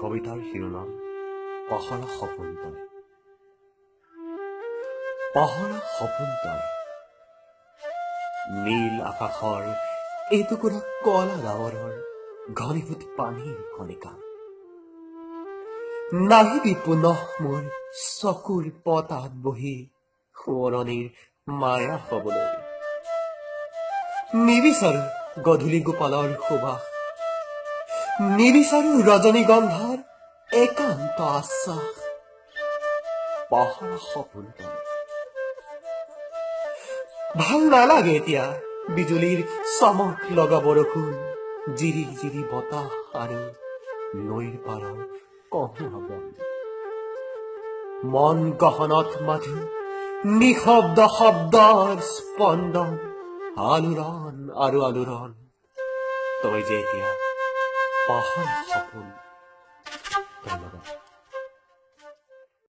কবিতাৰ শিৰোনাম পাহৰা সপোন তই। পাহৰা সপোন তই, নীল আকাশৰ এটুকুৰা কলা ডাৱৰৰ ঘনীভূত পানীৰ কণিকা। নাহিবি পুনঃ মোৰ চকুৰ পতাত বহি সোঁৱৰণিৰ মায়া হবলৈ। নিবিচাৰো গধূলি গোপালৰ সুবাস, নিবিচাৰো ৰজনীগন্ধাৰ একান্ত আশ্বাস। পাহৰা সপোন তই। ভাল নালাগে এতিয়া বিজুলীৰ চমক লগা বৰষুণ, জিৰি জিৰি বতাহ আৰু নৈৰ পাৰৰ কহুৱা বন। মন গহনত মাথো নিশব্দ শব্দৰ স্পন্দন, আলোড়ন আৰু আলোড়ন। তই যে এতিয়া পাহৰা সপোন তই লগত।